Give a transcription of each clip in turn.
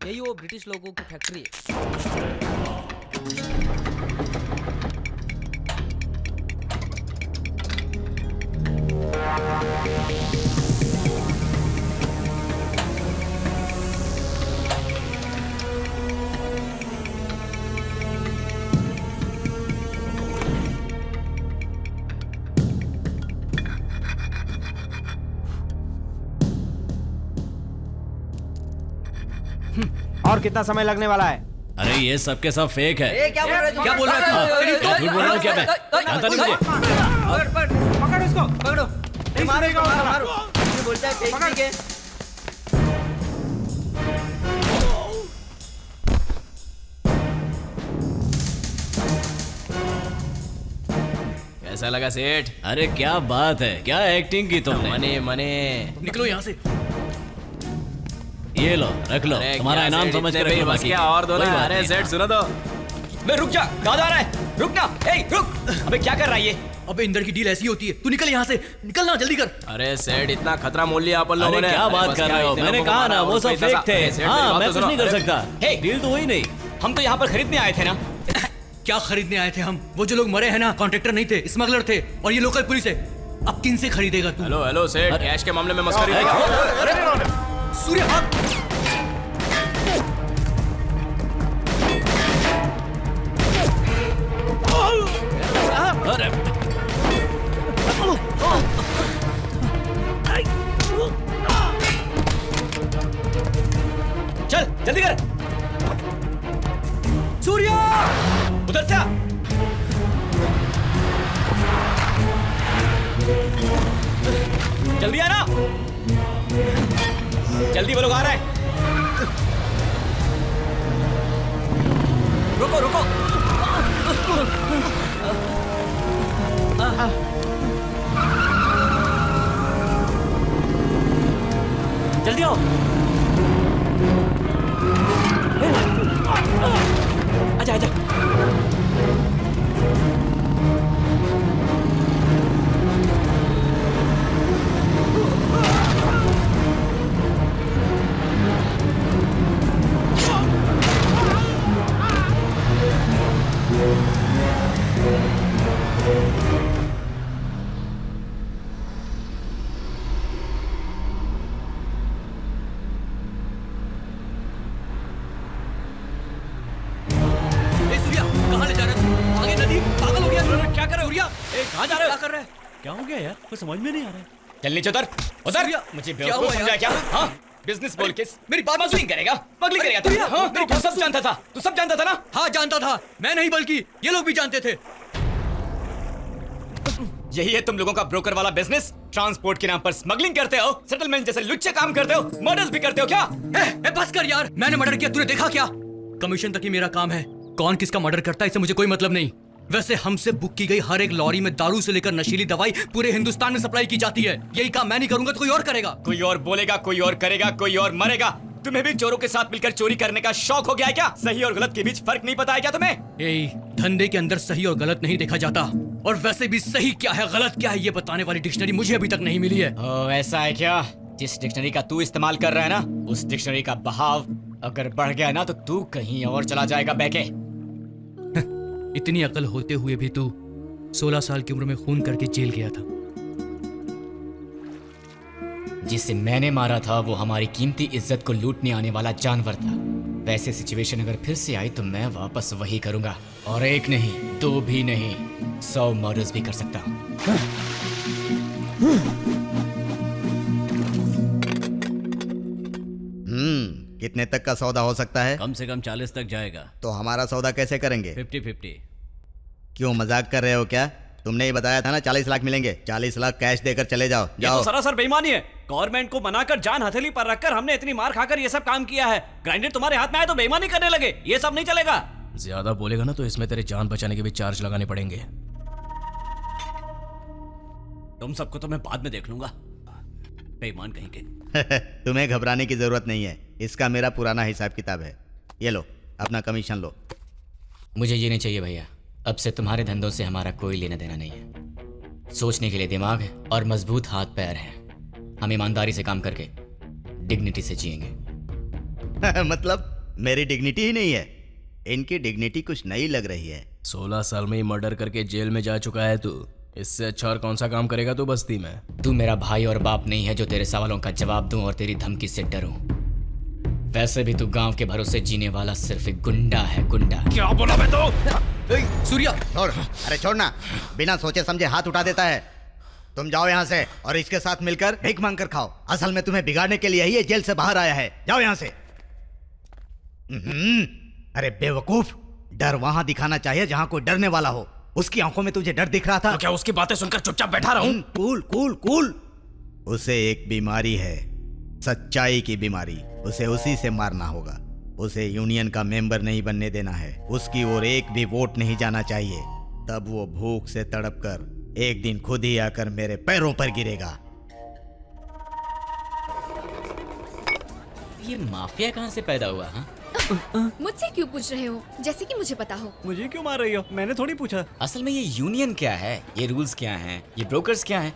यही वो ब्रिटिश लोगों की फैक्ट्री है। और कितना समय लगने वाला है? अरे ये सब के सब फेक है। क्या बोल रहे हो? क्या बोल रहा है तू? झूठ बोल रहा हूँ क्या मैं? जानता नहीं मुझे। पकड़ इसको, पकड़ो, मारो इसको, मारो। ये बोलता है फेक नहीं है। कैसा लगा सेठ? अरे क्या बात है, क्या एक्टिंग की तुमने। मने मने निकलो यहाँ से। ये लो रख लो, अरे तुम्हारा क्या इनाम सेठ, समझ इतने कर पे रखो बस बाकी। क्या और दो ना। कोई बात अरे नहीं। सेठ सुनो तो। बे रुक जा, कहाँ जा रहा है? रुक ना, ए रुक। अबे क्या कर रहा है ये? अबे इंदर की डील ऐसी होती है, तू निकल यहाँ से, निकलना जल्दी कर। अरे सेठ इतना खतरा मोल लिया अपन लोगों अरे ने। क्या बात बस कर क्या रहे हो? इतने मैंने लोगों को कहा मारा ना वो और सब पैसा- फेक थे। अरे सेठ, मेरी हाँ बात मैं तो कुछ सुनो। नहीं कर अरे, सकता। हे! डील तो हुई नहीं। हम तो यहाँ पर खरीदने आए थे ना। क्या खरीदने आए थे हम? वो जो लोग मरे हैं ना, कॉन्ट्रैक्टर नहीं थे, स्मगलर थे, और ये लोकल पुलिस है। अब किन से खरीदेगा तू? हेलो हेलो सेठ, कैश के मामले में मस्करी नहीं। सूर्य भाग। अरे चल जल्दी कर। सूर्य उधर से आ। जल्दी आना, जल्दी वो लोग आ रहे हैं। रुको रुको। जल्दी आओ। आजा आजा। ए सूर्य, कहाँ ले जा रहा है तू? आगे नदी, पागल हो गया तू? क्या कर रहा है सूर्य? कहाँ जा रहे हो? क्या कर रहा है? क्या हो गया यार, कुछ समझ में नहीं आ रहा है। चल नीचे उतर उतर। सूर्य, मुझे क्या बेवकूफ हुआ समझा यार? क्या? हाँ बिजनेस बोल के मेरी बात स्मगलिंग करेगा, स्मगलिंग करेगा तू? सूर्य, हाँ मेरी तू बात सब सुन। जानता था, तू सब जानता था ना? हाँ जानता था, मैं नहीं बल्कि ये लोग भी जानते थे। यही है तुम लोगों का ब्रोकर वाला बिजनेस। ट्रांसपोर्ट के नाम पर स्मगलिंग करते हो, सेटलमेंट जैसे लुच्चे काम करते हो, मर्डर्स भी करते हो क्या? बस कर यार, मैंने मर्डर किया, तूने देखा क्या? कमीशन तक ही मेरा काम है, कौन किसका मर्डर करता है इससे मुझे कोई मतलब नहीं। वैसे हमसे बुक की गई हर एक लॉरी में दारू से लेकर नशीली दवाई पूरे हिंदुस्तान में सप्लाई की जाती है। यही काम मैं नहीं करूंगा तो कोई और करेगा। कोई और बोलेगा, कोई और करेगा, कोई और मरेगा। तुम्हें भी चोरों के साथ मिलकर चोरी करने का शौक हो गया है क्या? सही और गलत के बीच फर्क नहीं पता है क्या तुम्हें? धंधे के अंदर सही और गलत नहीं देखा जाता, और वैसे भी सही क्या है गलत क्या है ये बताने वाली डिक्शनरी मुझे अभी तक नहीं मिली है। ओ, ऐसा है क्या? जिस डिक्शनरी का तू इस्तेमाल कर रहा है ना, उस डिक्शनरी का बहाव अगर बढ़ गया ना तो तू कहीं और चला जाएगा बहके। इतनी अकल होते हुए भी तू 16 साल की उम्र में खून करके जेल गया था। जिसे मैंने मारा था वो हमारी कीमती इज्जत को लूटने आने वाला जानवर था। वैसे सिचुएशन अगर फिर से आई तो मैं वापस वही करूंगा, और एक नहीं, दो भी नहीं, 100 मर्डर्स भी कर सकता हूं। कितने तक का सौदा हो सकता है? कम से कम 40 तक जाएगा। तो हमारा सौदा कैसे करेंगे? 50-50। क्यों मजाक कर रहे हो क्या? तुमने ही बताया था ना 40 लाख मिलेंगे। 40 लाख कैश देकर चले जाओ। ये जाओ। तो सरासर बेईमानी है। गवर्नमेंट को बनाकर जान हथेली पर रखकर हमने इतनी मार खाकर ये सब काम किया है। ग्राइंडर तुम्हारे हाथ में आए तो बेईमानी करने लगे, ये सब नहीं चलेगा। ज्यादा बोलेगा ना तो इसमें तेरे जान बचाने के भी चार्ज लगाने पड़ेंगे। तुम सबको तो मैं बाद में देख लूंगा, बेईमान कहीं के। तुम्हें घबराने की जरूरत नहीं है, इसका मेरा पुराना हिसाब किताब है। ये लो अपना कमीशन लो। मुझे ये नहीं चाहिए भैया, अब से तुम्हारे धंधों से हमारा कोई लेना देना नहीं है। सोचने के लिए दिमाग है और मजबूत हाथ पैर हैं। हम ईमानदारी से काम करके डिग्निटी से जिएंगे। मतलब मेरी डिग्निटी ही नहीं है। इनकी डिग्निटी कुछ नई लग रही है। 16 साल में ही मर्डर करके जेल में जा चुका है तू। इससे अच्छा और कौन सा काम करेगा तू बस्ती में? तू मेरा भाई और बाप नहीं है जो तेरे सवालों का जवाब दूं और तेरी धमकी से डरूं। वैसे भी तू गांव के भरोसे जीने वाला सिर्फ एक गुंडा है, गुंडा। क्या बोला मैं तो? सूर्या, छोड़, अरे छोड़ना, बिना सोचे समझे हाथ उठा देता है। तुम जाओ यहाँ से और इसके साथ मिलकर भीख मांग कर खाओ। असल में तुम्हें बिगाड़ने के लिए ही ये जेल से बाहर आया है। जाओ यहाँ से। अरे बेवकूफ, डर वहां दिखाना चाहिए जहां कोई डरने वाला हो। उसकी आंखों में तुझे डर दिख रहा था? तो क्या उसकी बातें सुनकर चुपचाप बैठा रहूं? Cool cool cool. उसे एक बीमारी है, सच्चाई की बीमारी। उसे उसी से मारना होगा। उसे यूनियन का मेंबर नहीं बनने देना है। उसकी ओर एक भी वोट नहीं जाना चाहिए। तब वो भूख से तड़प कर एक दिन खुद ही आकर मेरे पैरों पर गिरेगा। ये माफिया कहाँ से पैदा हुआ? हाँ, मुझसे क्यों पूछ रहे हो, जैसे कि मुझे पता हो। मुझे क्यों मार रही हो? मैंने थोड़ी पूछा। असल में ये यूनियन क्या है, ये रूल्स क्या हैं, ये ब्रोकर्स क्या हैं?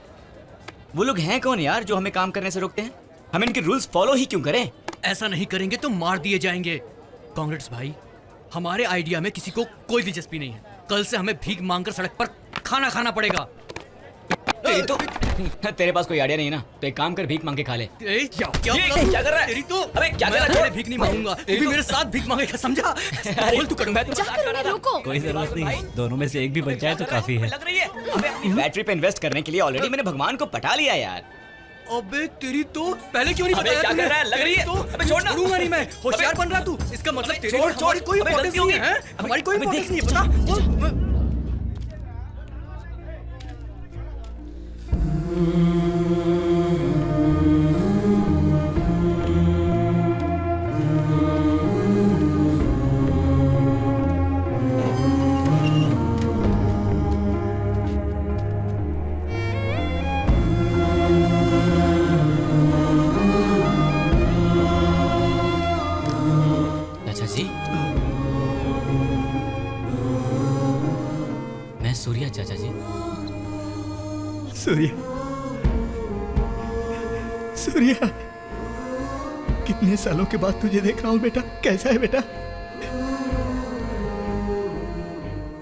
वो लोग हैं कौन यार जो हमें काम करने से रोकते हैं? हम इनके रूल्स फॉलो ही क्यों करें? ऐसा नहीं करेंगे तो मार दिए जाएंगे। कांग्रेस भाई, हमारे आइडिया में किसी को कोई दिलचस्पी नहीं है। कल से हमें भीख मांगकर सड़क पर खाना खाना पड़ेगा। तेरे पास कोई आइडिया नहीं ना, तो एक काम कर, भीख मांग के खा ले। क्या क्या कर रहा है? तेरी तो अबे क्या कर मैं रहा है? तेरे भीख नहीं मांगूंगा, तू भी मेरे साथ भीख मांगेगा, समझा? बोल तू करूंगा। जाकर उन्हें रोको। कोई जरूरत नहीं, दोनों में से एक भी बच जाए तो काफी है। लग रही है। अबे अपनी बैटरी पे इन्वेस्ट करने के लिए ऑलरेडी मैंने भगवान को पटा लिया यार। अबे तेरी तो पहले क्यों नहीं अबे बताया क्या तूने? कर रहा है? लग रही है। तो अबे छोड़ना। छोड़ूंगा नहीं मैं। होशियार बन रहा तू। इसका मतलब तेरी छोड़, और हमारी कोई अबे इंपॉर्टेंस गलती नहीं है। होगी। हमारी कोई अबे इंपॉर्टेंस देख, नहीं है, पता? बोल। चाचा जी, मैं सूर्या चाचा जी। सूर्या, सूर्या, कितने सालों के बाद तुझे देख रहा हूँ बेटा। कैसा है बेटा?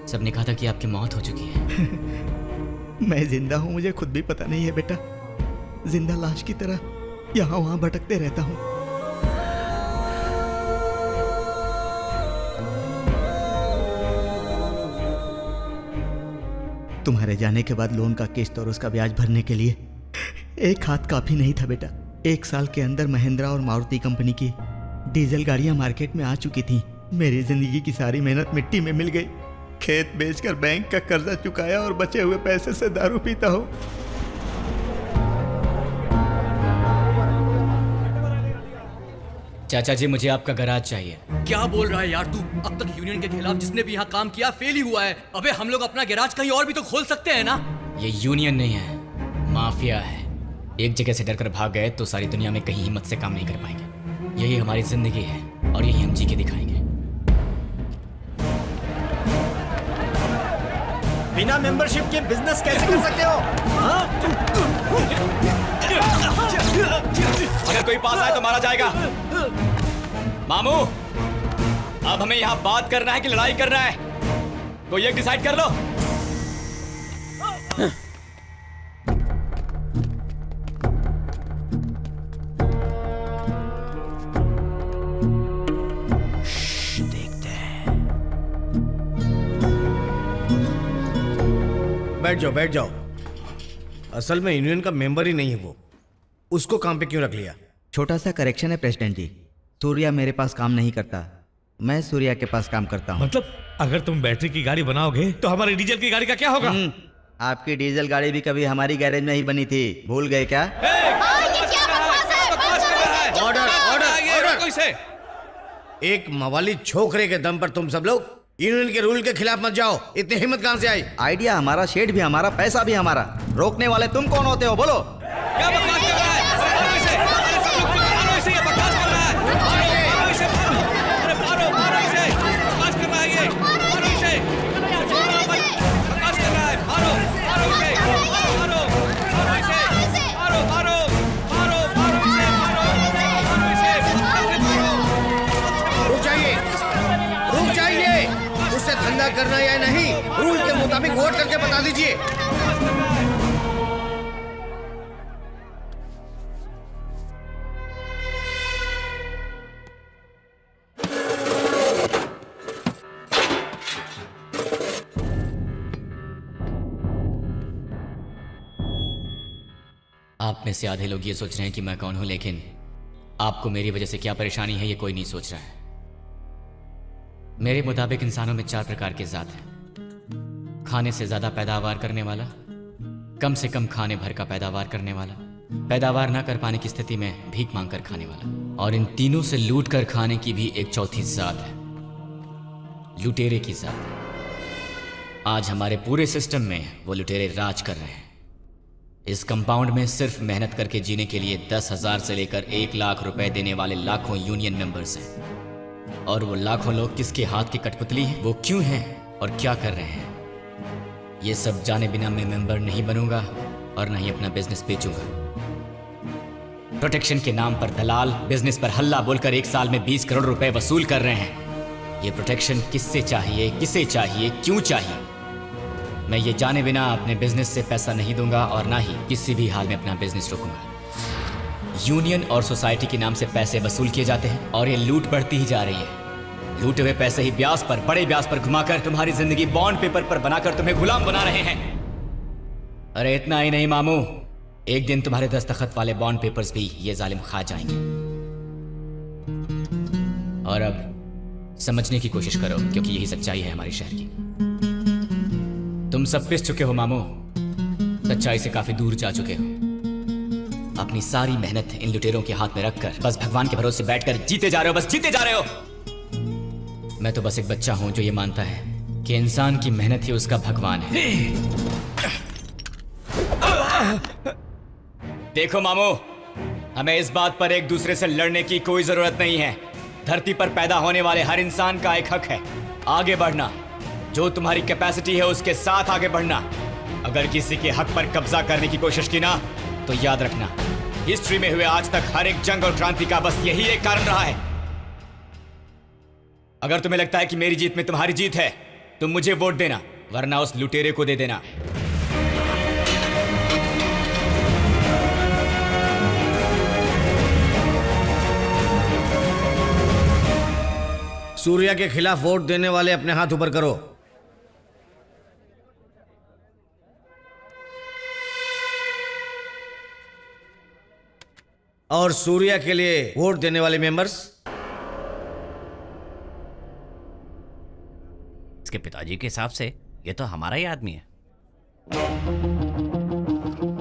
सबने कहा था कि आपकी मौत हो चुकी है। मैं जिंदा हूँ, मुझे खुद भी पता नहीं है बेटा। जिंदा लाश की तरह यहाँ वहाँ भटकते रहता हूँ। तुम्हारे जाने के बाद लोन का किस्त और उसका ब्याज भरने के लिए एक हाथ काफी नहीं था बेटा। 1 साल के अंदर महिंद्रा और मारुति कंपनी की डीजल गाड़ियां मार्केट में आ चुकी थीं। मेरी जिंदगी की सारी मेहनत मिट्टी में मिल गई। खेत बेचकर बैंक का कर्जा चुकाया और बचे हुए पैसे से दारू पीता हूँ। चाचा जी, मुझे आपका गराज चाहिए। क्या बोल रहा है यार तू? अब तक यूनियन के खिलाफ जिसने भी यहाँ काम किया फेल ही हुआ है। अबे हम लोग अपना गैराज कहीं और भी तो खोल सकते हैं ना? ये यूनियन नहीं है, माफिया है। एक जगह से डरकर भाग गए तो सारी दुनिया में कहीं हिम्मत से काम नहीं कर पाएंगे। यही हमारी जिंदगी है और यही हम जी के दिखाएंगे। बिना मेंबरशिप के बिजनेस कैसे कर सकते हो? अगर कोई पास आए तो मारा जाएगा। मामू, अब हमें यहाँ बात करना है कि लड़ाई करना है? कोई एक डिसाइड कर लो। बैठ जाओ, बैठ जाओ। असल में यूनियन का मेंबर ही नहीं है वो। उसको काम पे क्यों रख लिया? छोटा सा करेक्शन है प्रेसिडेंट जी। सूर्या मेरे पास काम नहीं करता, मैं सूर्या के पास काम करता हूँ। मतलब अगर तुम बैटरी की गाड़ी बनाओगे तो हमारी डीजल की गाड़ी का क्या होगा? आपकी डीजल गाड़ी भी कभी हमारी गैरेज में ही बनी थी, भूल गए क्या? Order, order, order. एक मवाली छोकरे के दम पर तुम सब लोग यूनियन के रूल के खिलाफ मत जाओ। इतनी हिम्मत कहां से आई? आइडिया हमारा, शेड भी हमारा, पैसा भी हमारा। रोकने वाले तुम कौन होते हो? बोलो। क्या बकवास कर रहा है? मारो इसे, मारो इसे, ये बकवास कर रहा है। मारो इसे, मारो, अरे मारो, मारो इसे, बकवास कर रहा है ये। मारो इसे, बकवास कर रहा है। मारो, मारो इसे, मारो, मारो इसे, मारो, मारो, मारो, मारो इसे, मारो, मारो इसे, मारो। रुक जाइए। मुझे बता दीजिए। आप में से आधे लोग ये सोच रहे हैं कि मैं कौन हूं, लेकिन आपको मेरी वजह से क्या परेशानी है ये कोई नहीं सोच रहा है। मेरे मुताबिक इंसानों में 4 प्रकार के जात हैं। खाने से ज्यादा पैदावार करने वाला, कम से कम खाने भर का पैदावार करने वाला, पैदावार ना कर पाने की स्थिति में भीख मांग कर खाने वाला, और इन तीनों से लूट कर खाने की भी एक चौथी जात है, लुटेरे की जात। आज हमारे पूरे सिस्टम में वो लुटेरे राज कर रहे हैं। इस कंपाउंड में सिर्फ मेहनत करके जीने के लिए 10,000 से लेकर 1 लाख रुपए देने वाले लाखों यूनियन मेंबर्स हैं। और वो लाखों लोग किसके हाथ की कठपुतली हैं, वो क्यों हैं और क्या कर रहे हैं, ये सब जाने बिना मैं मेंबर नहीं बनूंगा और ना ही अपना बिजनेस बेचूंगा। प्रोटेक्शन के नाम पर दलाल बिजनेस पर हल्ला बोलकर 1 साल में 20 करोड़ रुपए वसूल कर रहे हैं। ये प्रोटेक्शन किससे चाहिए, किसे चाहिए, क्यों चाहिए? मैं ये जाने बिना अपने बिजनेस से पैसा नहीं दूंगा और ना ही किसी भी हाल में अपना बिजनेस रोकूंगा। यूनियन और सोसाइटी के नाम से पैसे वसूल किए जाते हैं और ये लूट बढ़ती ही जा रही है। लूटे हुए पैसे ही ब्याज पर, बड़े ब्याज पर घुमाकर तुम्हारी जिंदगी बॉन्ड पेपर पर बनाकर तुम्हें गुलाम बना रहे हैं। अरे इतना ही नहीं मामू, एक दिन तुम्हारे दस्तखत वाले बॉन्ड पेपर्स भी ये जालिम खा जाएंगे। और अब समझने की कोशिश करो, क्योंकि यही सच्चाई है हमारे शहर की। तुम सब पिस चुके हो मामू, सच्चाई से काफी दूर जा चुके हो। अपनी सारी मेहनत इन लुटेरों के हाथ में रखकर बस भगवान के भरोसे बैठकर जीते जा रहे हो, बस जीते जा रहे हो। मैं तो बस एक बच्चा हूं जो ये मानता है कि इंसान की मेहनत ही उसका भगवान है। देखो मामू, हमें इस बात पर एक दूसरे से लड़ने की कोई जरूरत नहीं है। धरती पर पैदा होने वाले हर इंसान का एक हक है आगे बढ़ना। जो तुम्हारी कैपेसिटी है उसके साथ आगे बढ़ना। अगर किसी के हक पर कब्जा करने की कोशिश की ना, तो याद रखना, हिस्ट्री में हुए आज तक हर एक जंग और क्रांति का बस यही एक कारण रहा है। अगर तुम्हें लगता है कि मेरी जीत में तुम्हारी जीत है, तुम मुझे वोट देना, वरना उस लुटेरे को दे देना। सूर्या के खिलाफ वोट देने वाले अपने हाथ ऊपर करो। और सूर्या के लिए वोट देने वाले मेंबर्स। इसके पिताजी के हिसाब से ये तो हमारा ही आदमी है।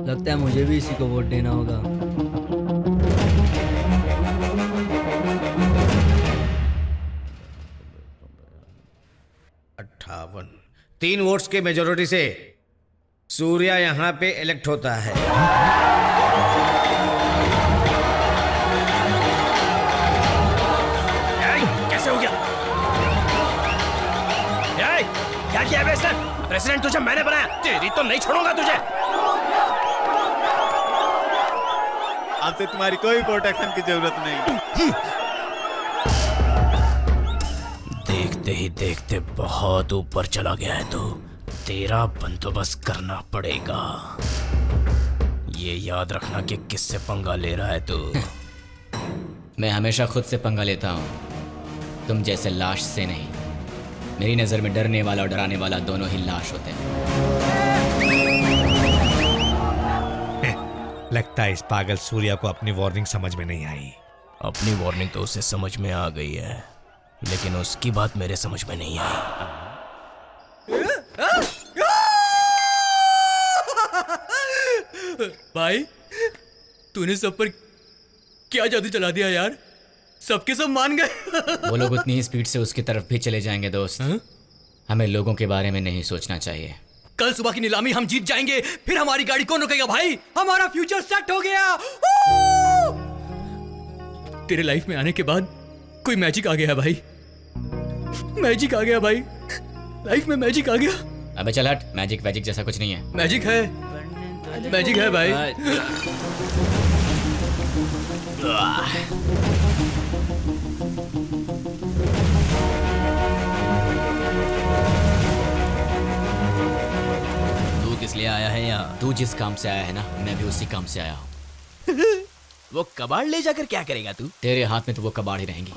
लगता है मुझे भी इसी को वोट देना होगा। अट्ठावन 3 वोट्स के मेजोरिटी से सूर्या यहां पे इलेक्ट होता है। कैसे हो गया? क्या किया है इसने? प्रेसिडेंट तुझे मैंने बनाया, तेरी तो नहीं छोड़ूंगा तुझे। अब से तुम्हारी कोई प्रोटेक्शन की जरूरत नहीं। देखते ही देखते बहुत ऊपर चला गया है तू। तेरा बंदोबस्त करना पड़ेगा। ये याद रखना कि किससे पंगा ले रहा है तू। मैं हमेशा खुद से पंगा लेता हूं, तुम जैसे लाश से नहीं। मेरी नजर में डरने वाला और डराने वाला दोनों ही लाश होते हैं। लगता है इस पागल सूर्या को अपनी वार्निंग समझ में नहीं आई। अपनी वार्निंग तो उसे समझ में आ गई है, लेकिन उसकी बात मेरे समझ में नहीं आई। भाई, तूने सब पर क्या जादू चला दिया यार? सबके सब मान गए। वो लोग उतनी ही स्पीड से उसकी तरफ भी चले जाएंगे दोस्त। हमें लोगों के बारे में नहीं सोचना चाहिए। कल सुबह की नीलामी हम जीत जाएंगे, फिर हमारी गाड़ी कौन रोकेगा भाई? हमारा फ्यूचर सेट हो गया। तेरे लाइफ में आने के बाद कोई मैजिक आ गया है भाई। मैजिक आ गया भाई, लाइफ में मैजिक आ गया। अबे चल हट, मैजिक वैजिक जैसा कुछ नहीं है। मैजिक है, मैजिक है भाई। है यहाँ? तू जिस काम से आया है ना, मैं भी उसी काम से आया हूँ। वो कबाड़ ले जाकर क्या करेगा तू? तेरे हाथ में तो वो कबाड़ ही रहेंगी,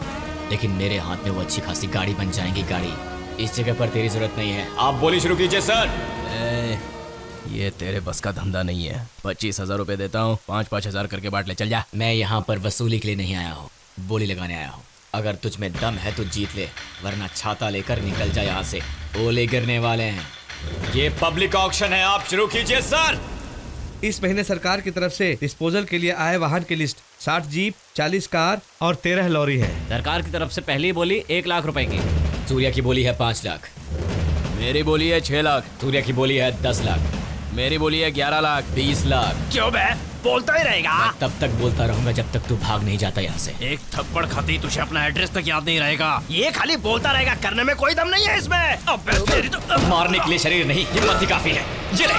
लेकिन मेरे हाथ में वो अच्छी खासी गाड़ी बन जाएंगी। गाड़ी इस जगह पर तेरी जरूरत नहीं है। आप बोली शुरू कीजिए सर। ये तेरे बस का धंधा नहीं है। 25,000 रुपए देता हूँ, 5,000 करके बांट ले, चल जा। मैं यहाँ पर वसूली के लिए नहीं आया हूँ, बोली लगाने आया हूँ। अगर तुझ में दम है तो जीत ले, वरना छाता लेकर निकल जा यहाँ से। ओले गिरने वाले हैं। ये पब्लिक ऑक्शन है, आप शुरू कीजिए सर। इस महीने सरकार की तरफ से डिस्पोजल के लिए आए वाहन की लिस्ट 60 जीप, 40 कार और 13 लॉरी है। सरकार की तरफ से पहली बोली 1 लाख रुपए की। सूर्या की बोली है 5 लाख। मेरी बोली है 6 लाख। सूर्या की बोली है 10 लाख। मेरी बोली है 11 लाख। 20 लाख। क्यों बे? बोलता ही रहेगा। मैं तब तक बोलता रहूंगा जब तक तू भाग नहीं जाता यहाँ से। एक थप्पड़ खाते ही तुझे अपना एड्रेस तक याद नहीं रहेगा। ये खाली बोलता रहेगा, करने में कोई दम नहीं है इसमें। अबे तेरी तो मारने के लिए शरीर नहीं, हिम्मत ही काफी है। ये ले।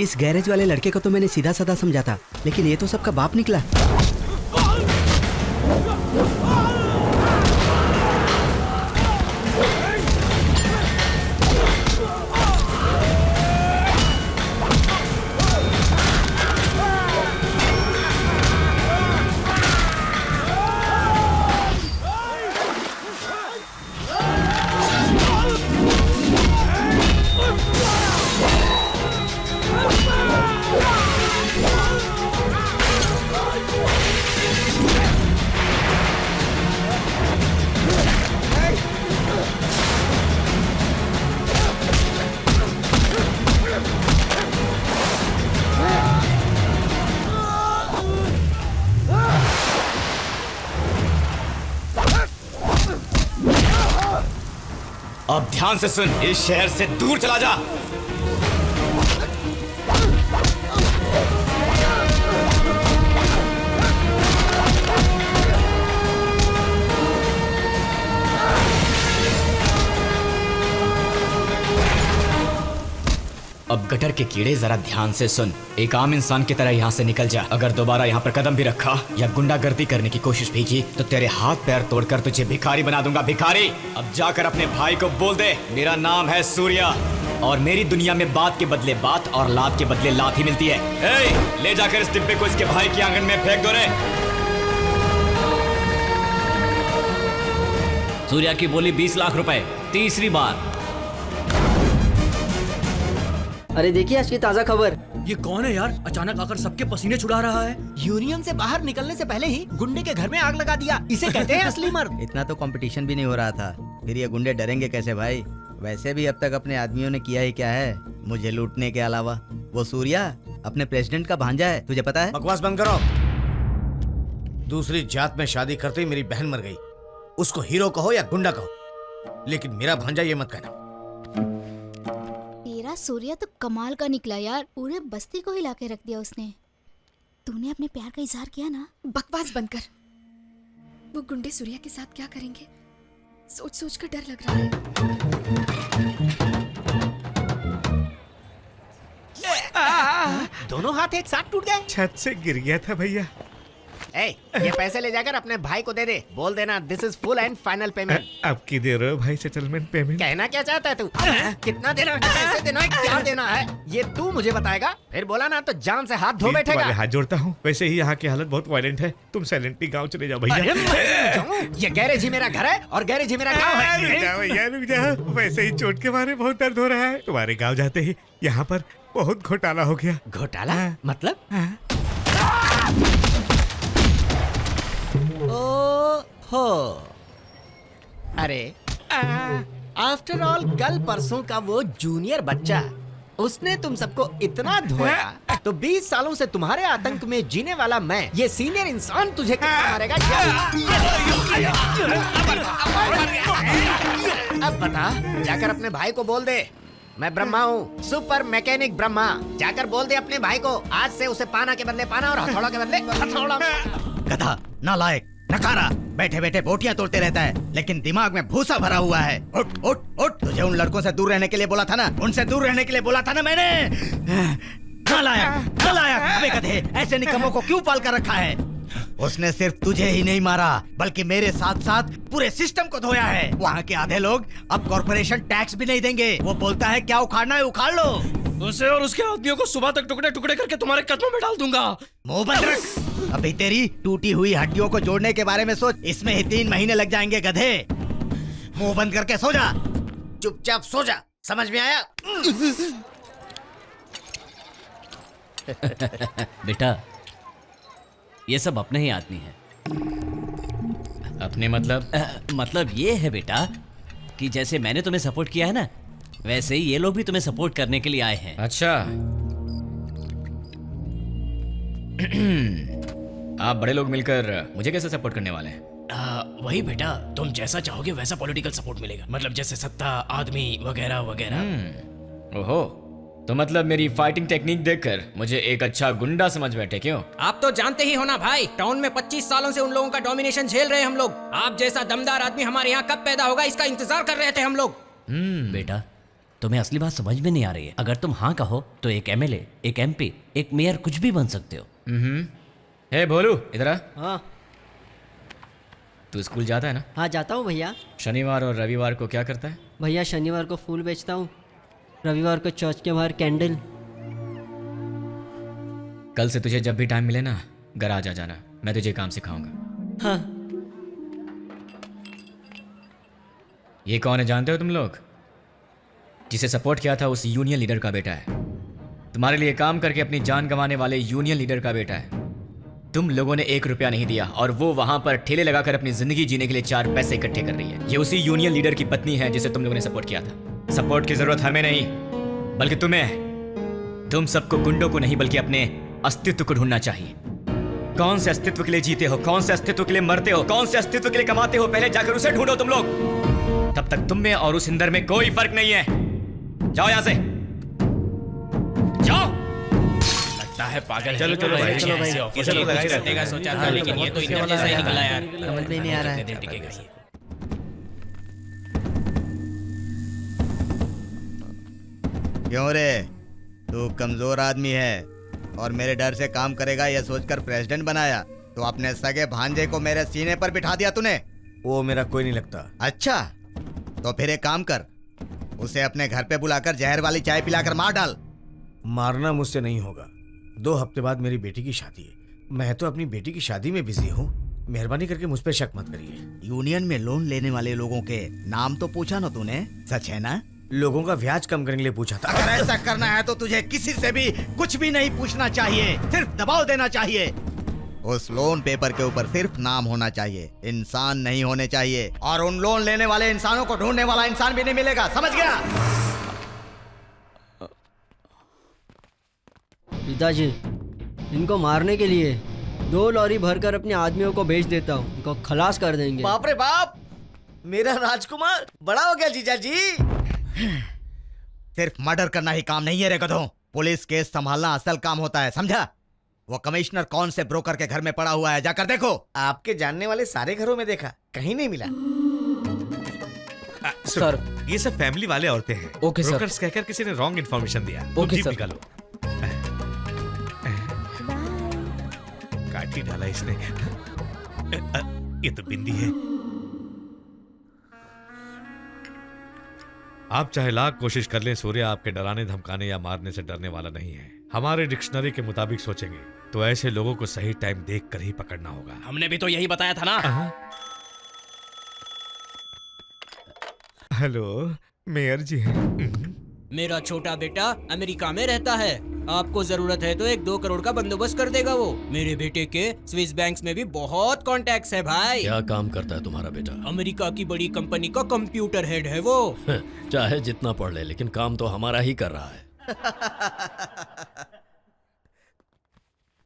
इस गैरेज वाले लड़के को तो मैंने सीधा साधा समझा था, लेकिन ये तो सबका बाप निकला। अब ध्यान से सुन, इस शहर से दूर चला जा। अब गटर के कीड़े जरा ध्यान से सुन, एक आम इंसान की तरह यहाँ से निकल जा। अगर दोबारा यहाँ पर कदम भी रखा या गुंडागर्दी करने की कोशिश भी की तो तेरे हाथ पैर तोड़कर तुझे भिखारी बना दूंगा, भिखारी। अब जाकर अपने भाई को बोल दे मेरा नाम है सूर्या और मेरी दुनिया में बात के बदले बात और लात के बदले लात ही मिलती है। ए, ले जाकर इस डिब्बे को इसके भाई के आंगन में फेंक दो रे। सूर्या की बोली 20 लाख रुपए, तीसरी बार। अरे देखिए आज की ताजा खबर। ये कौन है यार, अचानक आकर सबके पसीने छुड़ा रहा है। यूनियन से बाहर निकलने से पहले ही गुंडे के घर में आग लगा दिया। इसे कहते हैं असली मर्द। इतना तो कंपटीशन भी नहीं हो रहा था, फिर ये गुंडे डरेंगे कैसे भाई? वैसे भी अब तक अपने आदमियों ने किया ही क्या है मुझे लूटने के अलावा। वो सूर्या अपने प्रेसिडेंट का भांजा है, तुझे पता है? बकवास बंद करो। दूसरी जात में शादी करते ही मेरी बहन मर गई। उसको हीरो कहो या गुंडा कहो, लेकिन मेरा भांजा ये मत कहना। तेरा सूर्या तो कमाल का निकला यार, पूरे बस्ती को हिला के रख दिया उसने। तूने अपने प्यार का इजहार किया ना? बकवास बंद कर। वो गुंडे सूर्या के साथ क्या करेंगे, सोच सोच कर डर लग रहा है। दोनों हाथ एक साथ टूट गए। छत से गिर गया था भैया। ये पैसे ले जाकर अपने भाई को दे दे, बोल देना this is full and final payment. अब की दे रहे हो भाई सेटलमेंट पेमेंट? कहना क्या चाहता है तू? कितना देना है, कैसे देना है, क्या देना है, ये तू मुझे बताएगा। फिर बोला ना तो जान से हाथ धो बैठेगा। हाथ जोड़ता हूँ। वैसे ही यहाँ की हालत बहुत वायलेंट है, तुम साइलेंटली गाँव चले जाओ भैया। ये गैरेज ही मेरा घर है और गैरेज ही मेरा गाँव है। रुक जाओ भैया, रुक जाओ। वैसे ही चोट के मारे बहुत दर्द हो रहा है। तुम्हारे गाँव जाते ही यहाँ पर बहुत घोटाला हो गया। घोटाला मतलब? ओहो, अरे आफ्टर ऑल कल परसों का वो जूनियर बच्चा उसने तुम सबको इतना धोया तो 20 सालों से तुम्हारे आतंक में जीने वाला मैं, ये सीनियर इंसान तुझे कितना मारेगा? अब बता, जाकर अपने भाई को बोल दे मैं ब्रह्मा हूँ, सुपर मैकेनिक ब्रह्मा। जाकर बोल दे अपने भाई को आज से उसे पाना के बदले पाना और हथौड़ा के बदले हथौड़ा। गधा, नालायक, नकारा, बैठे बैठे बोटियां तोड़ते रहता है लेकिन दिमाग में भूसा भरा हुआ है। उठ उठ उठ, तुझे उन लड़कों से दूर रहने के लिए बोला था ना, उनसे दूर रहने के लिए बोला था ना मैंने। नालायक, नालायक, अबे गधे, ऐसे निकम्मों को क्यों पाल कर रखा है? उसने सिर्फ तुझे ही नहीं मारा बल्कि मेरे साथ साथ पूरे सिस्टम को धोया है। वहाँ के आधे लोग अब कॉर्पोरेशन टैक्स भी नहीं देंगे। वो बोलता है क्या उखाड़ना है उखाड़ लो। उसे और उसके आदमियों को सुबह तक टुकड़े टुकड़े करके तुम्हारे कदमों में डाल दूंगा। मुंह बंद रख। अभी तेरी टूटी हुई हड्डियों को जोड़ने के बारे में सोच, इसमें ही 3 महीने लग जाएंगे गधे। मुंह बंद करके सो जा, चुपचाप सो जा, समझ में आया? बेटा, ये सब अपने ही आदमी हैं। अपने मतलब? मतलब ये है बेटा कि जैसे मैंने तुम्हें सपोर्ट किया है ना, वैसे ही ये लोग भी तुम्हें सपोर्ट करने के लिए आए हैं। अच्छा। आप बड़े लोग मिलकर मुझे कैसे सपोर्ट करने वाले हैं? वही बेटा, तुम जैसा चाहोगे वैसा पॉलिटिकल सपोर्ट मिलेगा। मतलब जैसे सत्ता, आदमी वगैरह वगैरह। ओहो, तो मतलब मेरी फाइटिंग टेक्निक देखकर मुझे एक अच्छा गुंडा समझ बैठे क्यों? आप तो जानते ही हो ना भाई, टाउन में 25 सालों से उन लोगों का डोमिनेशन झेल रहे हैं हम लोग। आप जैसा दमदार आदमी हमारे यहाँ कब पैदा होगा इसका इंतजार कर रहे थे हम लोग। बेटा, तुम्हें असली बात समझ में नहीं आ रही है। अगर तुम हाँ कहो तो एक एमएलए, एक एमपी, एक मेयर कुछ भी बन सकते हो। हे भोलू, इधर आ। हाँ। तू स्कूल जाता है ना? हाँ जाता हूँ भैया। शनिवार और रविवार को क्या करता है? भैया शनिवार को फूल बेचता हूँ, रविवार को चर्च के बाहर कैंडल। कल से तुझे जब भी टाइम मिले ना, घर आ जाना, मैं तुझे काम सिखाऊंगा। हाँ। ये कौन है जानते हो तुम लोग? जिसे सपोर्ट किया था उस यूनियन लीडर का बेटा है। तुम्हारे लिए काम करके अपनी जान गंवाने वाले यूनियन लीडर का बेटा है। तुम लोगों ने 1 रुपया नहीं दिया और वो वहां पर ठेले लगाकर अपनी जिंदगी जीने के लिए 4 पैसे इकट्ठे कर रही है। ये उसी यूनियन लीडर की पत्नी है जिसे तुम लोगों ने सपोर्ट किया था। सपोर्ट की जरूरत हमें नहीं बल्कि तुम्हें। तुम सबको गुंडों को नहीं बल्कि अपने अस्तित्व को ढूंढना चाहिए। कौन से अस्तित्व के लिए जीते हो, कौन से अस्तित्व के लिए मरते हो, कौन से अस्तित्व के लिए कमाते हो, पहले जाकर उसे ढूंढो तुम लोग। तब तक तुम में और उस इंदर में कोई फर्क नहीं है। जाओ यहां से, जाओ। लगता है पागल। चलो चलो भाई, चलो भाई, ये सब लगा ही रहते हैं। सोचा था लेकिन ये तो इंदर जैसा ही निकला यार। समझ में नहीं आ रहा है। टिकेगा ये। क्यों रे, तू कमजोर आदमी है और मेरे डर से काम करेगा यह सोचकर प्रेसिडेंट बनाया तो अपने सगे भांजे को मेरे सीने पर बिठा दिया तूने। वो मेरा कोई नहीं लगता। अच्छा, तो फिर एक काम कर, उसे अपने घर पे बुलाकर जहर वाली चाय पिलाकर मार डाल। मारना मुझसे नहीं होगा। 2 हफ्ते बाद मेरी बेटी की शादी है। मैं तो अपनी बेटी की शादी में बिजी हूँ। मेहरबानी करके मुझ पर शक मत करिए। यूनियन में लोन लेने वाले लोगों के नाम तो पूछा ना तूने, सच है ना? लोगों का ब्याज कम करने के लिए पूछा था। अगर ऐसा करना है तो तुझे किसी से भी कुछ भी नहीं पूछना चाहिए, सिर्फ दबाव देना चाहिए। उस लोन पेपर के ऊपर सिर्फ नाम होना चाहिए, इंसान नहीं होने चाहिए। और उन लोन लेने वाले इंसानों को ढूंढने वाला इंसान भी नहीं मिलेगा, समझ गया? पिताजी, इनको मारने के लिए 2 लॉरी भरकर अपने आदमियों को भेज देता हूँ, इनको खलास कर देंगे। बाप रे बाप, मेरा राजकुमार बड़ा हो गया जीजा जी। सिर्फ मर्डर करना ही काम नहीं है रे गधों, पुलिस केस संभालना असल काम होता है, समझा? वो कमिश्नर कौन से ब्रोकर के घर में पड़ा हुआ है, जाकर देखो। आपके जानने वाले सारे घरों में देखा, कहीं नहीं मिला। सर, ये सब फैमिली वाले औरतें हैं। Okay sir. ब्रोकर्स कहकर किसी ने रॉन्ग इन्फॉर्मेशन दिया। Okay jeep sir. निकालो। काटी डाला इसने। ये तो बिंदी है। आप चाहे लाख कोशिश कर लें, सूर्य आपके डराने धमकाने या मारने से डरने वाला नहीं है। हमारे डिक्शनरी के मुताबिक सोचेंगे तो ऐसे लोगों को सही टाइम देखकर ही पकड़ना होगा। हमने भी तो यही बताया था ना। हेलो, मेयर जी हैं। मेरा छोटा बेटा अमेरिका में रहता है, आपको जरूरत है तो 1-2 करोड़ का बंदोबस्त कर देगा वो। मेरे बेटे के स्विस बैंक्स में भी बहुत कॉन्टैक्ट्स है भाई। क्या काम करता है तुम्हारा बेटा? अमेरिका की बड़ी कंपनी का कंप्यूटर हेड है वो। चाहे जितना पढ़ ले लेकिन काम तो हमारा ही कर रहा है।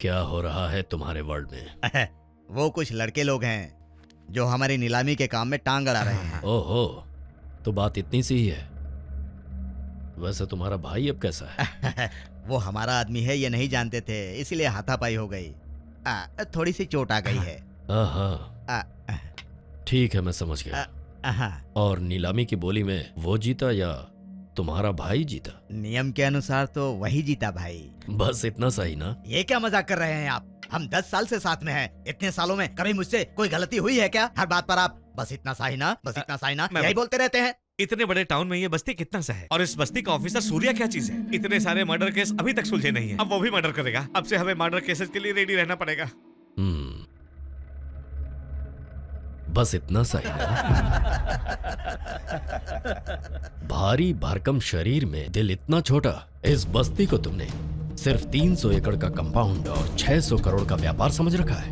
क्या हो रहा है तुम्हारे वर्ल्ड में? वो कुछ लड़के लोग हैं जो हमारी नीलामी के काम में टांग अड़ा रहे हैं। ओहो, तो बात इतनी सी ही है। वैसे तुम्हारा भाई अब कैसा है? वो हमारा आदमी है ये नहीं जानते थे, इसीलिए हाथापाई हो गई। थोड़ी सी चोट आ गई है। ठीक है, मैं समझ गया। और नीलामी की बोली में वो जीता या तुम्हारा भाई जीता? नियम के अनुसार तो वही जीता भाई। बस इतना सही ना? ये क्या मजाक कर रहे हैं आप? हम 10 साल से साथ में हैं। इतने सालों में कभी मुझसे कोई गलती हुई है क्या? हर बात पर आप बस इतना सा ही ना, बस इतना सा ही ना, यही बोलते रहते हैं। इतने बड़े टाउन में ये बस्ती कितना सा है, और इस बस्ती का ऑफिसर सूर्या क्या चीज है? इतने सारे मर्डर केस अभी तक सुलझे नहीं है, अब वो भी मर्डर करेगा। अब से हमें मर्डर केसेस के लिए रेडी रहना पड़ेगा। बस इतना सा ही ना? भारी भरकम शरीर में दिल इतना छोटा। इस बस्ती को तुमने सिर्फ 300 एकड़ का कंपाउंड और 600 करोड़ का व्यापार समझ रखा है।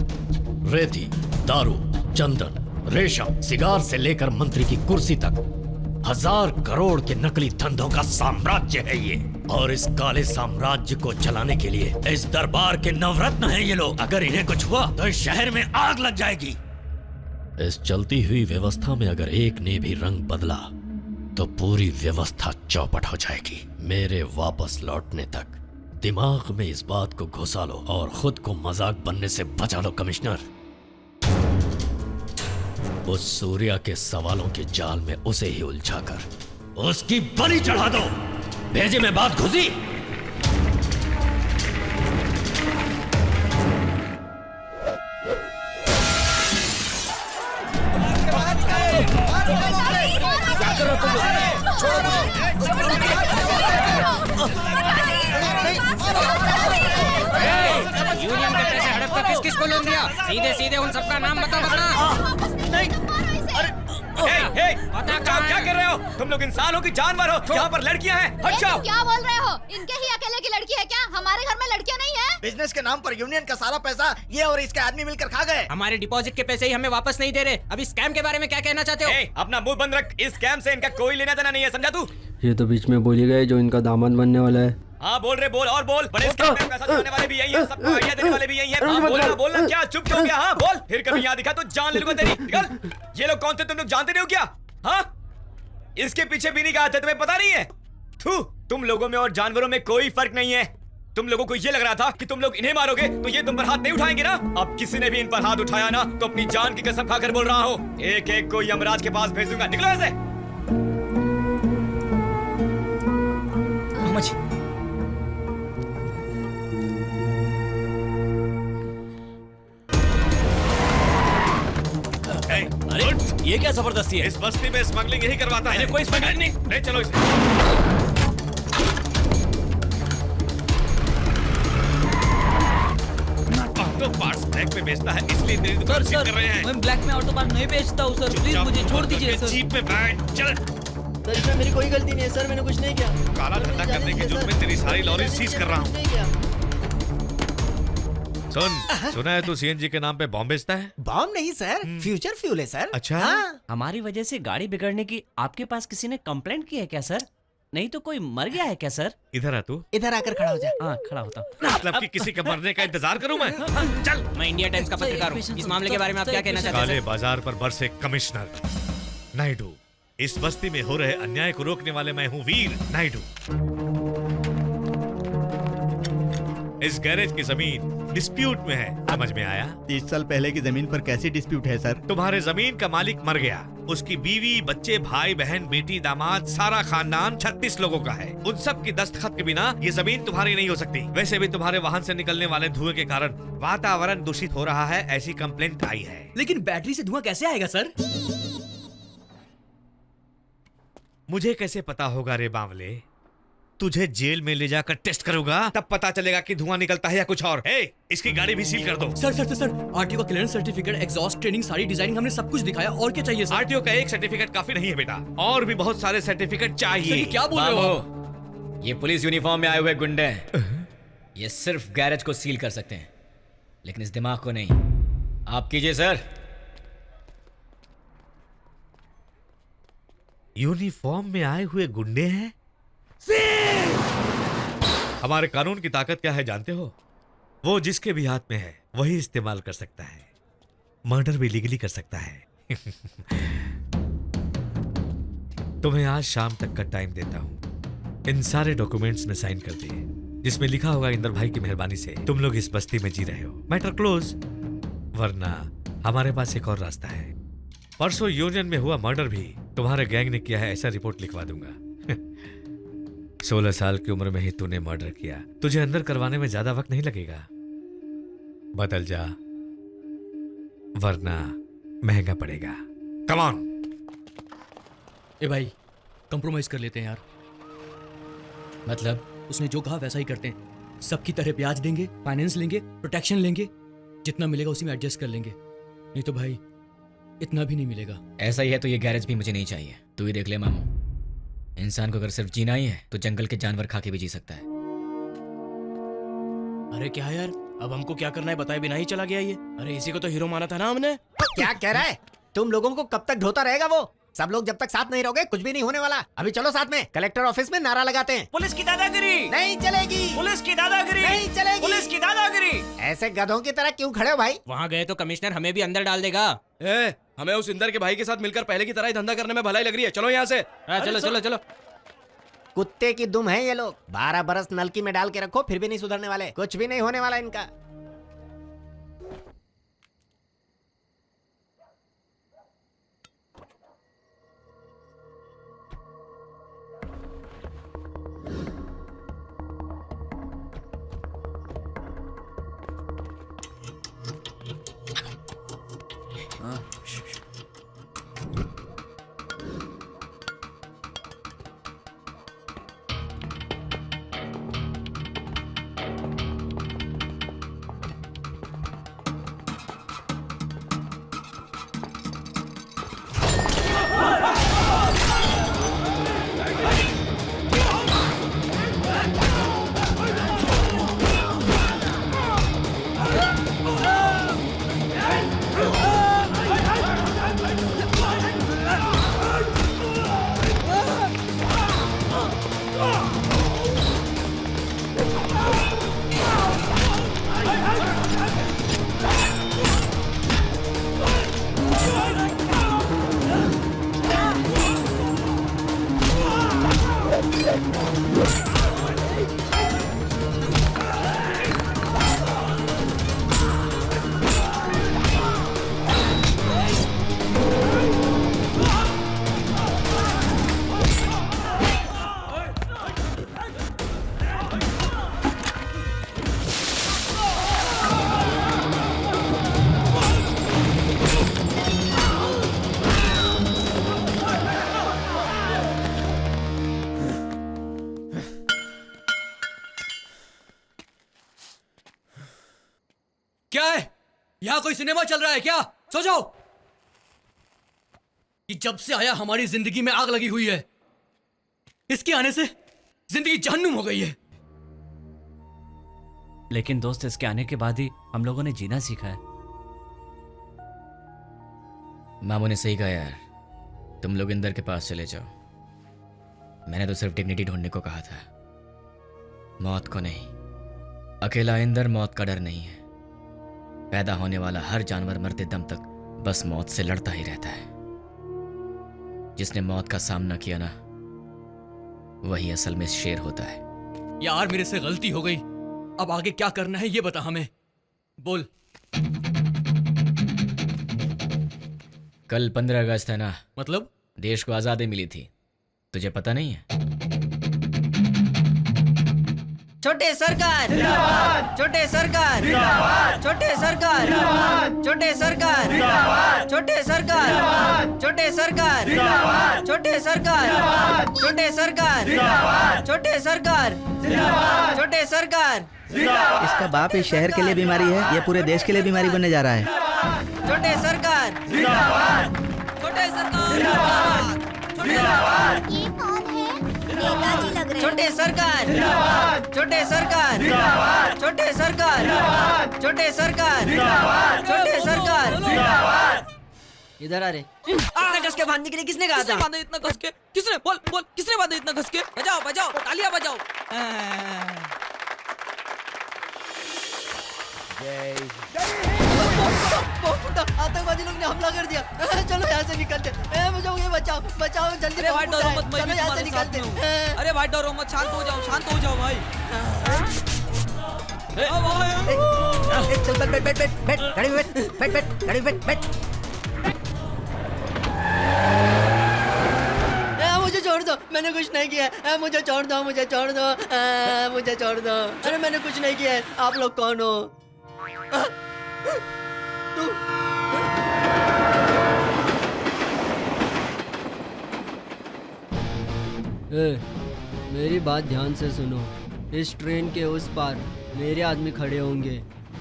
रेती, दारू, चंदन, रेशम, सिगार से लेकर मंत्री की कुर्सी तक 1000 करोड़ के नकली धंधों का साम्राज्य है ये। और इस काले साम्राज्य को चलाने के लिए इस दरबार के नवरत्न हैं ये लोग। अगर इन्हें कुछ हुआ तो इस शहर में आग लग जाएगी। इस चलती हुई व्यवस्था में अगर एक ने भी रंग बदला तो पूरी व्यवस्था चौपट हो जाएगी। मेरे वापस लौटने तक दिमाग में इस बात को घुसा लो और खुद को मजाक बनने से बचा लो कमिश्नर। उस सूर्या के सवालों के जाल में उसे ही उलझाकर उसकी बलि चढ़ा दो। भेजे में बात घुसी। यूनियन के पैसे हड़प कर किस किस को लोन दिया? सीधे सीधे उन सबका नाम बता। क्या कर रहे हो तुम लोग? इंसान हो कि जानवर हो? यहाँ पर लड़कियाँ हैं। अच्छा, क्या बोल रहे हो? इनके ही अकेले की लड़की है क्या? हमारे घर में लड़कियाँ नहीं है। बिजनेस के नाम पर यूनियन का सारा पैसा ये और इसके आदमी मिलकर खा गए। हमारे डिपॉजिट के पैसे ही हमें वापस नहीं दे रहे। अभी स्कैम के बारे में क्या कहना चाहते हो? अपना मुंह बंद रख। इस स्कैम से इनका कोई लेना देना नहीं है, समझा तू? ये तो बीच में बोली गए जो इनका दामाद बनने वाला है। हाँ बोल रहे, बोल और बोल। बड़े स्कैम में पैसा चुराने वाले भी यही है, सबको आइडिया देने वाले भी यही है। हाँ, बोलना क्या चुप क्यों हो गया? हाँ बोल। फिर कभी यहाँ दिखा तो जान ले लूंगा तेरी। निकल। ये लोग कौन थे? तुम लोग जानते नहीं हो क्या? हाँ, इसके पीछे भी नहीं कहा था, तुम्हें पता नहीं है? थू, तुम लोगों में और जानवरों में कोई फर्क नहीं है। तुम लोगों को ये लग रहा था कि तुम लोग इन्हें मारोगे तो ये तुम पर हाथ नहीं उठाएंगे ना? अब किसी ने भी इन पर हाथ उठाया ना तो अपनी जान की कसम खाकर बोल रहा हूँ, एक एक को यमराज के पास भेज दूंगा। निकलो ऐसे। अरे ये क्या जबरदस्ती है? इस बस्ती में स्मगलिंग यही करवाता है। कोई स्मगलिंग नहीं। नहीं, चलो इसे। ऑटो पार्ट्स ब्लैक में बेचता है, इसलिए मेरी दुकान सील कर रहे हैं। मैं ब्लैक में ऑटो पार्ट नहीं बेचता हूँ सर, प्लीज मुझे छोड़ दीजिए सर। जीप में बैठ, चल। सर इसमें मेरी कोई गलती नहीं है सर, मैंने कुछ नहीं किया। काला धंधा करने की जुर्म में तेरी सारी लॉरी सीज कर रहा हूँ। सुना है तू सीएनजी के नाम पे बॉम्ब बेचता है? बॉम्ब नहीं सर, फ्यूचर फ्यूल है सर। अच्छा। हमारी वजह से गाड़ी बिगड़ने की आपके पास किसी ने कंप्लेंट की है क्या सर? नहीं तो कोई मर गया है क्या सर? इधर आ तू। इधर आकर खड़ा हो जा। हाँ खड़ा होता। मतलब कि किसी के मरने का इंतजार करूं मैं? चल। मैं इंडिया टाइम्स का पत्रकार हूँ। इस मामले के बारे में आप क्या कहना चाहते हैं? काले बाजार पर बरसे कमिश्नर नायडू। इस बस्ती में हो रहे अन्याय को रोकने वाले मैं हूँ वीर नायडू। इस गैरेज की जमीन डिस्प्यूट में है, समझ में आया? 30 साल पहले की जमीन पर कैसी डिस्प्यूट है सर? तुम्हारे जमीन का मालिक मर गया, उसकी बीवी, बच्चे, भाई, बहन, बेटी, दामाद, सारा खानदान 36 लोगों का है। उन सब की दस्तखत के बिना ये जमीन तुम्हारी नहीं हो सकती। वैसे भी तुम्हारे वाहन से निकलने वाले धुएं के कारण वातावरण दूषित हो रहा है, ऐसी कंप्लेंट आई है। लेकिन बैटरी से धुआं कैसे आएगा सर? मुझे कैसे पता होगा रे बावले? तुझे जेल में ले जाकर टेस्ट करूंगा, तब पता चलेगा कि धुआं निकलता है या कुछ और। इसकी गाड़ी भी सील कर दो। सर सर सर आरटीओ का क्लियरेंस सर्टिफिकेट, एग्जॉस्ट ट्रेनिंग, सारी डिजाइनिंग हमने सब कुछ दिखाया। और क्या चाहिए सर? आरटीओ का एक सर्टिफिकेट काफी नहीं है बेटा, और भी बहुत सारे सर्टिफिकेट चाहिए। सर ये क्या बोल रहे हो? ये पुलिस यूनिफॉर्म में आए हुए गुंडे हैं। ये सिर्फ गैरेज को सील कर सकते हैं, लेकिन इस दिमाग को नहीं। आप कीजिए सर। यूनिफॉर्म में आए हुए गुंडे हैं? हमारे कानून की ताकत क्या है जानते हो? वो जिसके भी हाथ में है वही इस्तेमाल कर सकता है। मर्डर भी लीगली कर सकता है। तुम्हें आज शाम तक का टाइम देता हूं। इन सारे डॉक्यूमेंट्स में साइन कर दिए जिसमें लिखा होगा इंदर भाई की मेहरबानी से तुम लोग इस बस्ती में जी रहे हो। Matter close. वरना हमारे पास एक और रास्ता है। परसों यूनियन में हुआ मर्डर भी तुम्हारे गैंग ने किया है ऐसा रिपोर्ट लिखवा दूंगा। 16 साल की उम्र में ही तूने मर्डर किया। तुझे अंदर करवाने में ज्यादा वक्त नहीं लगेगा। बदल जा वरना महंगा पड़ेगा। Come on. ए भाई कंप्रोमाइज कर लेते हैं यार। मतलब उसने जो कहा वैसा ही करते हैं। सबकी तरह ब्याज देंगे, फाइनेंस लेंगे, प्रोटेक्शन लेंगे, जितना मिलेगा उसी में एडजस्ट कर लेंगे। नहीं तो भाई इतना भी नहीं मिलेगा। ऐसा ही है तो ये गैरेज भी मुझे नहीं चाहिए। तू ही देख ले मामू, इंसान को अगर सिर्फ जीना ही है तो जंगल के जानवर खा के भी जी सकता है। अरे क्या यार, अब हमको क्या करना है बताए बिना ही चला गया ये। अरे इसी को तो हीरो माना था ना हमने। क्या कह रहा है? तुम लोगों को कब तक ढोता रहेगा वो? सब लोग जब तक साथ नहीं रहोगे कुछ भी नहीं होने वाला। अभी चलो साथ में कलेक्टर ऑफिस में नारा लगाते हैं। पुलिस की दादागिरी नहीं चलेगी। पुलिस की दादागिरी नहीं चलेगी। पुलिस की दादागिरी। ऐसे गधों की तरह क्यों खड़े हो भाई? वहाँ गए तो कमिश्नर हमें भी अंदर डाल देगा। हमें उस इंदर के भाई के साथ मिलकर पहले की तरह ही धंधा करने में भलाई लग रही है। चलो यहाँ से। चलो चलो चलो। कुत्ते की दुम है ये लोग। 12 बरस नलकी में डाल के रखो फिर भी नहीं सुधरने वाले। कुछ भी नहीं होने वाला इनका। क्या है? यहाँ कोई सिनेमा चल रहा है क्या? सो जाओ। कि जब से आया हमारी जिंदगी में आग लगी हुई है। इसके आने से जिंदगी जहन्नुम हो गई है। लेकिन दोस्त इसके आने के बाद ही हम लोगों ने जीना सीखा है। मामू ने सही कहा यार। तुम लोग इंदर के पास चले जाओ। मैंने तो सिर्फ डिग्निटी ढूंढने को कहा था, मौत को नहीं। अकेला इंदर मौत का डर नहीं है। पैदा होने वाला हर जानवर मरते दम तक बस मौत से लड़ता ही रहता है। जिसने मौत का सामना किया ना, वही असल में शेर होता है। यार मेरे से गलती हो गई। अब आगे क्या करना है ये बता हमें। बोल। कल 15 अगस्त है ना? मतलब? देश को आजादी मिली थी, तुझे पता नहीं है? छोटे सरकार, छोटे सरकार, छोटे सरकार, छोटे सरकार, छोटे सरकार, छोटे सरकार, छोटे सरकार, छोटे सरकार, छोटे सरकार, छोटे सरकार। इसका बाप इस शहर के लिए बीमारी है, ये पूरे देश के लिए बीमारी बनने जा रहा है। छोटे सरकार, छोटे सरकार, ये कौन है? नेताजी लग रहे हैं। छोटे सरकार, छोटे सरकार, छोटे सरकार, छोटे सरकार, छोटे सरकार। इधर आ रे। इतना कस के बांधने के लिए किसने कहा था? बांधा इतना कस के? किसने? बोल बोल, किसने बांधा इतना कस के? बजाओ बजाओ, तालियां बजाओ। आतंकवादी लोग ने हमला कर दिया। चलो यहाँ से निकलते। मुझे ये बचाओ बचाओ जल्दी। अरे भाई डरो मत, मैं चलो भी यहाँ से तुम्हारे साथ निकलते। में हूँ। अरे भाई डरो मत, शांत हो जाओ भाई। चल बैठ बैठ बैठ बैठ गाड़ी में बैठ बैठ गाड़ी में बैठ। मुझे छोड़ दो, मैंने कुछ नहीं किया। मुझे छोड़ दो, मुझे छोड़ दो, मुझे छोड़ दो। अरे मैंने कुछ नहीं किया है। आप लोग कौन हो? तू मेरी बात ध्यान से सुनो। इस ट्रेन के उस पार मेरे आदमी खड़े होंगे।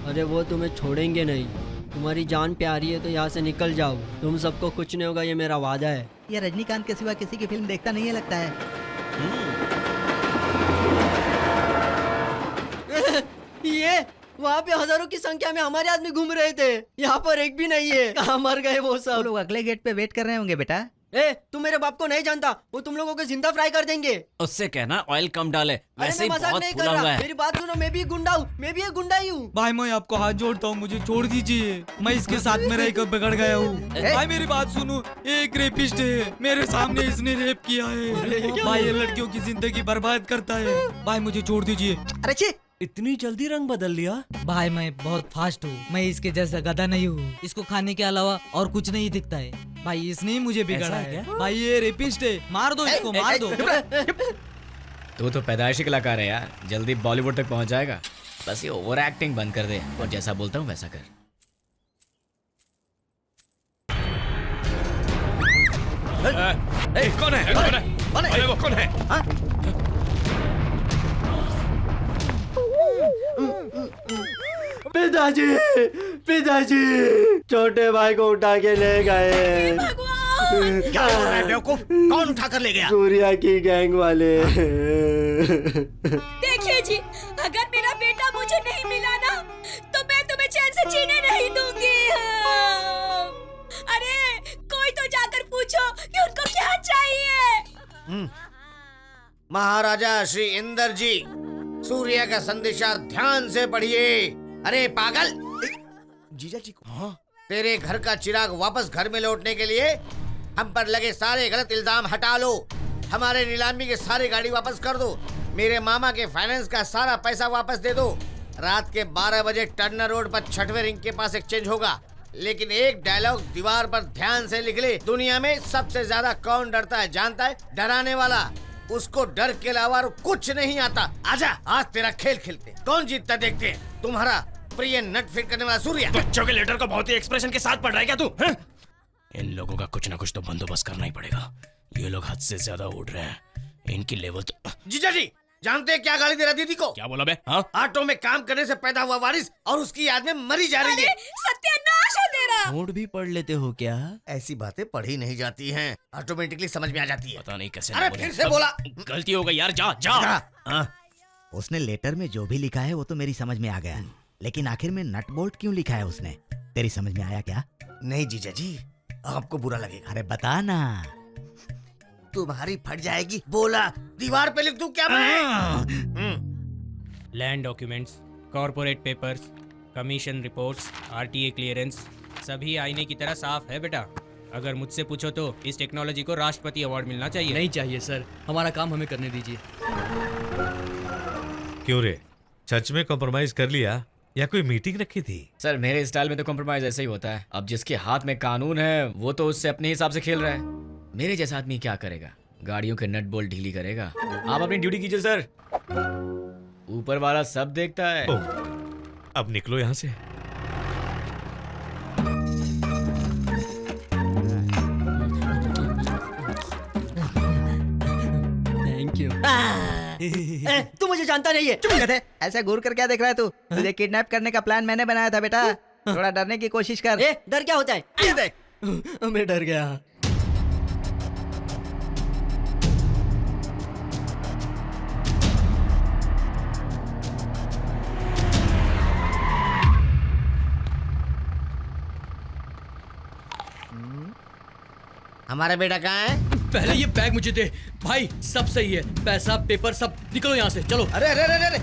अरे वो तुम्हें छोड़ेंगे नहीं। तुम्हारी जान प्यारी है तो यहाँ से निकल जाओ। तुम सबको कुछ नहीं होगा, ये मेरा वादा है। ये रजनीकांत के सिवा किसी की फिल्म देखता नहीं है लगता है। ये वहाँ पे हजारों की संख्या में हमारे आदमी घूम रहे थे। यहाँ पर एक भी नहीं है। कहाँ मर गए वो सब? लोग अगले गेट पे वेट कर रहे होंगे बेटा। तुम मेरे बाप को नहीं जानता, वो तुम लोगों को जिंदा फ्राई कर देंगे। उससे कहना ऑयल कम डाले, वैसे ही मजाक बहुत नहीं फूला कर हुआ रहा। है। मेरी बात सुनो, मैं भी गुंडा हूँ, मैं भी एक गुंडा ही हूँ। भाई मैं आपको हाथ जोड़ता हूँ, मुझे छोड़ दीजिए। मैं इसके साथ में रहकर बिगड़ गया हूँ। भाई मेरी बात सुनो, एक रेपिस्ट है, मेरे सामने इसने रेप किया है। भाई ये लड़कियों की जिंदगी बर्बाद करता है। भाई मुझे छोड़ दीजिए। अरे छी, इतनी जल्दी रंग बदल लिया? भाई मैं बहुत फास्ट हूँ, मैं इसके जैसा गधा नहीं हूँ। इसको खाने के अलावा और कुछ नहीं दिखता है। भाई इसने ही मुझे बिगाड़ा है। भाई ये रेपिस्ट है, मार दो इसको, मार दो। तू तो पैदाइशी कलाकार है यार, जल्दी बॉलीवुड तक पहुंच जाएगा। बस ये ओवर एक्टिंग बंद कर दे और जैसा बोलता हूँ वैसा कर। कौन है? अरे वो कौन है? पिताजी, पिताजी, छोटे भाई को उठा के ले गए। क्या बोल रहा है बेवकूफ? कौन उठा कर ले गया? सूर्या की गैंग वाले। देखिए जी, अगर मेरा बेटा मुझे नहीं मिला ना, तो मैं तुम्हें चैन से जीने नहीं दूंगी। अरे कोई तो जाकर पूछो कि उनको क्या चाहिए। महाराजा श्री इंदर जी, सूर्या का संदेशा ध्यान से पढ़िए। अरे पागल, जीजा जी को तेरे घर का चिराग वापस घर में लौटने के लिए हम पर लगे सारे गलत इल्जाम हटा लो। हमारे नीलामी के सारी गाड़ी वापस कर दो। मेरे मामा के फाइनेंस का सारा पैसा वापस दे दो। रात के 12 बजे टर्नर रोड पर 6वें रिंग के पास एक्सचेंज होगा। लेकिन एक डायलॉग दीवार पर ध्यान से लिख ले। दुनिया में सबसे ज्यादा कौन डरता है जानता है? डराने वाला। उसको डर के अलावा कुछ नहीं आता। आजा, आज तेरा खेल खेलते। कौन जीतता देखते हैं। तुम्हारा प्रिय नट फिट करने वाला सूर्या। बच्चों के लेटर को बहुत ही एक्सप्रेशन के साथ पढ़ रहा है क्या तू? इन लोगों का कुछ ना कुछ तो बंदोबस्त करना ही पड़ेगा। ये लोग हद से ज्यादा उड़ रहे हैं। इनकी लेवल तो... जीजा जी, जानते हैं क्या गाली दे रहा दीदी को? क्या बोला बे? हाँ? ऑटो में काम करने से पैदा हुआ वारिस और उसकी याद में मरी जा रही है। सत्यानाश है तेरा। नोट भी पढ़ लेते हो क्या? ऐसी बातें पढ़ी नहीं जाती हैं, ऑटोमेटिकली समझ में आ जाती है। पता नहीं कैसे। अरे फिर से बोला, गलती हो गई यार। जा जा। उसने लेटर में जो भी लिखा है वो तो मेरी समझ में आ गया, लेकिन आखिर में नट बोल्ट क्यों लिखा है उसने? तेरी समझ में आया क्या? नहीं जीजा जी, आपको बुरा लगेगा। अरे बता ना। तुम्हारी फट जाएगी। बोला, दीवार पे लिख दूं क्या मैं? Land documents, corporate papers, commission reports, RTA clearance, सभी आईने की तरह साफ है बेटा। अगर मुझसे पूछो तो इस टेक्नोलॉजी को राष्ट्रपति अवार्ड मिलना चाहिए। नहीं चाहिए सर, हमारा काम हमें करने दीजिए। क्यों रे, सच में कॉम्प्रोमाइज कर लिया या कोई मीटिंग रखी थी? सर मेरे स्टाइल में तो कॉम्प्रोमाइज ऐसे ही होता है। अब जिसके हाथ में कानून है वो तो उससे अपने हिसाब से खेल रहा है। मेरे जैसा आदमी क्या करेगा? गाड़ियों के नट बोल्ट ढीली करेगा। आप अपनी ड्यूटी कीजिए सर, ऊपर वाला सब देखता है। अब निकलो यहाँ से। Thank you. तू मुझे जानता नहीं है। चुप कर दे। ऐसा घूर कर क्या देख रहा है तू? तुझे किडनैप करने का प्लान मैंने बनाया था बेटा। थोड़ा डरने की कोशिश कर। डर क्या होता है? ये देख, मैं डर गया। हमारा बेटा कहाँ है? पहले ये बैग मुझे दे भाई। सब सही है, पैसा पेपर सब। निकलो यहाँ से, चलो। अरे अरे अरे अरे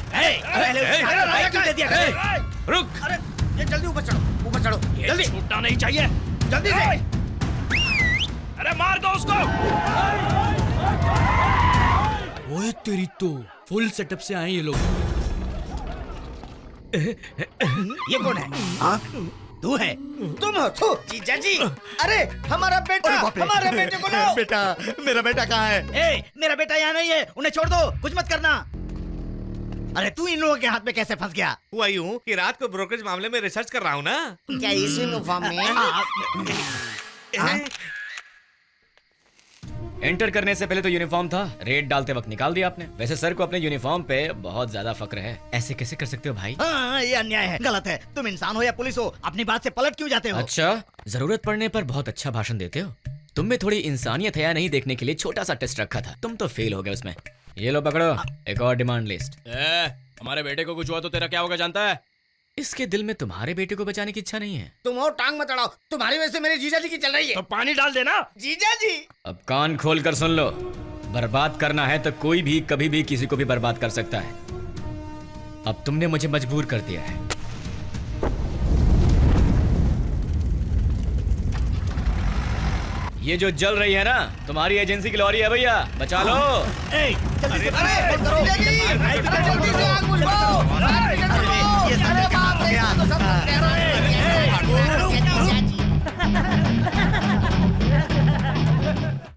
रुक, अरे ये जल्दी ऊपर चढ़ो, ऊपर चढ़ो, जल्दी। छूटना नहीं चाहिए, जल्दी से। अरे मार दो उसको। ओए तेरी तो फुल सेटअप से आए ये लोग। ये कौन है? हाँ? तू है? तुम हो? तू जीजा जी। अरे हमारा बेटा, हमारे बेटे को लाओ। बेटा, मेरा बेटा कहाँ है? ए, मेरा बेटा यहाँ नहीं है, उन्हें छोड़ दो, कुछ मत करना। अरे तू इन लोगों के हाथ में कैसे फंस गया? हुआ यूं कि रात को ब्रोकरेज मामले में रिसर्च कर रहा हूँ ना। क्या इसी यूनिफॉर्म में? एंटर करने से पहले तो यूनिफॉर्म था, रेड डालते वक्त निकाल दिया आपने। वैसे सर को अपने यूनिफॉर्म पे बहुत ज्यादा फक्र है। ऐसे कैसे कर सकते हो भाई? हाँ, ये अन्याय है, गलत है। तुम इंसान हो या पुलिस हो, अपनी बात से पलट क्यों जाते हो? अच्छा, जरूरत पड़ने पर बहुत अच्छा भाषण देते हो। तुम में थोड़ी इंसानियत है या नहीं देखने के लिए छोटा सा टेस्ट रखा था, तुम तो फेल हो गए उसमें। ये लो पकड़ो, एक और डिमांड लिस्ट। हमारे बेटे को कुछ हुआ तो तेरा क्या होगा जानता है? इसके दिल में तुम्हारे बेटे को बचाने की इच्छा नहीं है। तुम और टांग मत अड़ाओ, तुम्हारी वजह से मेरे जीजा जी की चल रही है। तो पानी डाल देना। जीजा जी अब कान खोल कर सुन लो, बर्बाद करना है तो कोई भी कभी भी किसी को भी बर्बाद कर सकता है। अब तुमने मुझे मजबूर कर दिया है। ये जो जल रही है ना, तुम्हारी एजेंसी की लॉरी है भैया, बचा लो। जल्दी से आग बुझाओ।